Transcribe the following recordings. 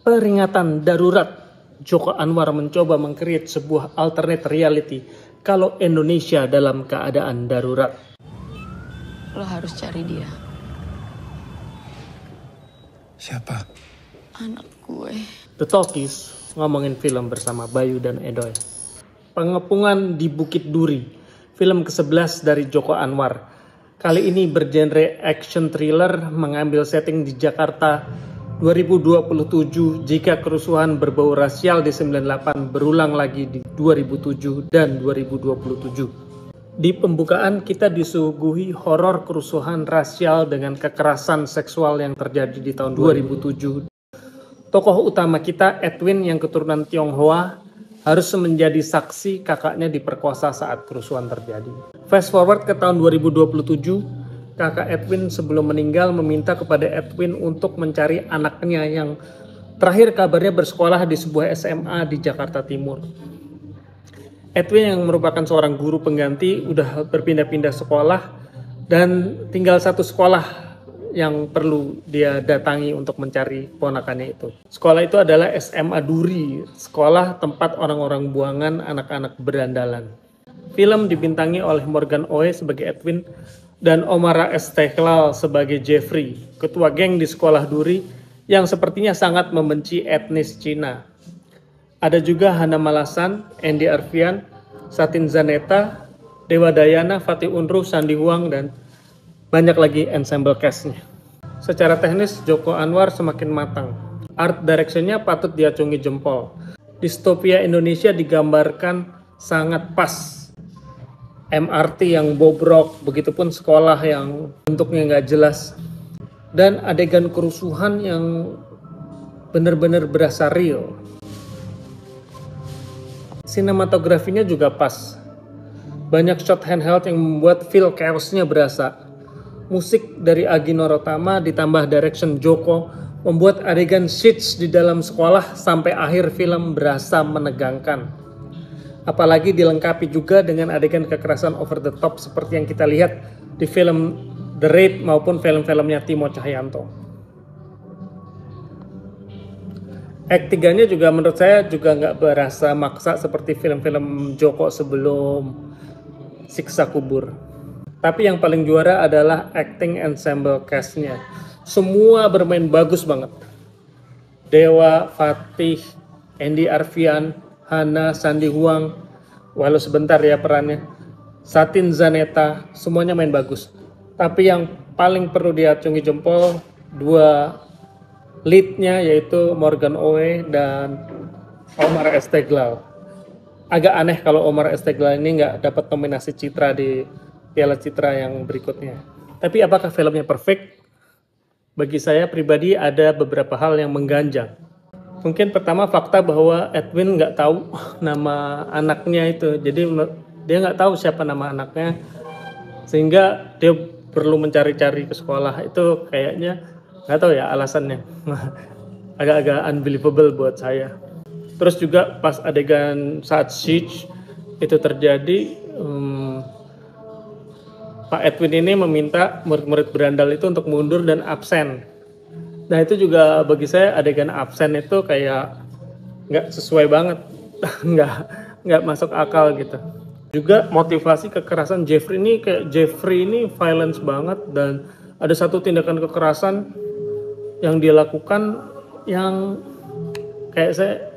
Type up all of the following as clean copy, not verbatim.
Peringatan darurat. Joko Anwar mencoba mengcreate sebuah alternate reality kalau Indonesia dalam keadaan darurat. Lo harus cari dia. Siapa? Anak gue. The Talkies ngomongin film bersama Bayu dan Edoy. Pengepungan di Bukit Duri, film ke-11 dari Joko Anwar. Kali ini bergenre action thriller, mengambil setting di Jakarta 2027 jika kerusuhan berbau rasial di 98 berulang lagi di 2007 dan 2027. Di pembukaan kita disuguhi horor kerusuhan rasial dengan kekerasan seksual yang terjadi di tahun 2007. Tokoh utama kita, Edwin yang keturunan Tionghoa, harus menjadi saksi kakaknya diperkosa saat kerusuhan terjadi. Fast forward ke tahun 2027, kakak Edwin sebelum meninggal meminta kepada Edwin untuk mencari anaknya yang terakhir kabarnya bersekolah di sebuah SMA di Jakarta Timur. Edwin yang merupakan seorang guru pengganti udah berpindah-pindah sekolah dan tinggal satu sekolah yang perlu dia datangi untuk mencari ponakannya itu. Sekolah itu adalah SMA Duri, sekolah tempat orang-orang buangan anak-anak berandalan. Film dibintangi oleh Morgan Oey sebagai Edwin dan Omar Esteglal sebagai Jeffrey, ketua geng di sekolah Duri yang sepertinya sangat membenci etnis Cina. Ada juga Hana Malasan, Andy Arfian, Satin Zaneta, Dewa Dayana, Fatih Unruh, Sandi Huang, dan banyak lagi ensemble cast-nya. Secara teknis, Joko Anwar semakin matang. Art direction-nya patut diacungi jempol. Distopia Indonesia digambarkan sangat pas. MRT yang bobrok, begitupun sekolah yang bentuknya nggak jelas. Dan adegan kerusuhan yang benar-benar berasa real. Sinematografinya juga pas. Banyak shot handheld yang membuat feel chaos-nya berasa. Musik dari Agi Norotama ditambah direction Joko membuat adegan siege di dalam sekolah sampai akhir film berasa menegangkan. Apalagi dilengkapi juga dengan adegan kekerasan over the top seperti yang kita lihat di film The Raid maupun film-filmnya Timo Cahyanto. Act 3-nya juga menurut saya juga nggak berasa maksa seperti film-film Joko sebelum Siksa Kubur. Tapi yang paling juara adalah acting ensemble cast-nya. Semua bermain bagus banget. Dewa, Fatih, Andy Arfian, Hana, Sandi Huang, walau sebentar ya perannya, Satin Zaneta, semuanya main bagus. Tapi yang paling perlu diacungi jempol, dua lead-nya yaitu Morgan Oey dan Omar Esteglal. Agak aneh kalau Omar Esteglal ini nggak dapat nominasi Citra di Piala Citra yang berikutnya. Tapi apakah filmnya perfect? Bagi saya pribadi ada beberapa hal yang mengganjal. Mungkin pertama fakta bahwa Edwin nggak tahu nama anaknya itu. Jadi dia nggak tahu siapa nama anaknya. Sehingga dia perlu mencari-cari ke sekolah. Itu kayaknya nggak tahu ya alasannya. Agak-agak unbelievable buat saya. Terus juga pas adegan saat siege itu terjadi, Pak Edwin ini meminta murid-murid berandal itu untuk mundur dan absen. Nah itu juga bagi saya adegan absen itu kayak nggak sesuai banget, nggak masuk akal gitu. Juga motivasi kekerasan Jeffrey ini violence banget dan ada satu tindakan kekerasan yang dia lakukan yang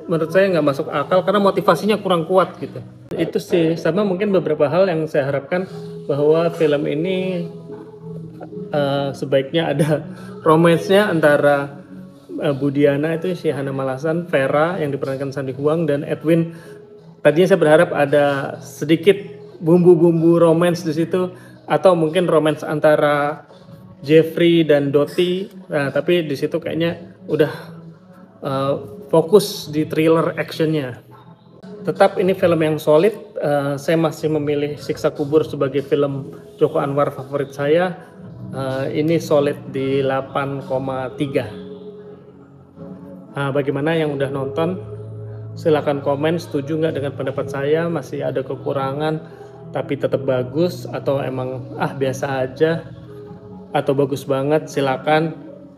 menurut saya nggak masuk akal karena motivasinya kurang kuat gitu. Itu sih, sama mungkin beberapa hal yang saya harapkan bahwa film ini sebaiknya ada romance-nya antara Budiana itu si Hana Malasan, Vera yang diperankan Sandi Huang, dan Edwin. Tadinya saya berharap ada sedikit bumbu-bumbu romance di situ atau mungkin romance antara Jeffrey dan Doti. Nah, tapi di situ kayaknya udah fokus di thriller actionnya. Tetap ini film yang solid. Saya masih memilih Siksa Kubur sebagai film Joko Anwar favorit saya. Ini solid di 8,3. Nah, bagaimana yang udah nonton? Silakan komen setuju nggak dengan pendapat saya, masih ada kekurangan tapi tetap bagus, atau emang biasa aja, atau bagus banget. Silakan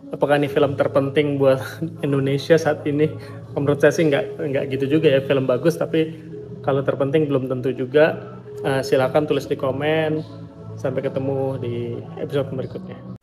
apakah ini film terpenting buat Indonesia saat ini? Menurut saya sih nggak gitu juga ya, film bagus tapi kalau terpenting belum tentu juga. Silakan tulis di komen. Sampai ketemu di episode berikutnya.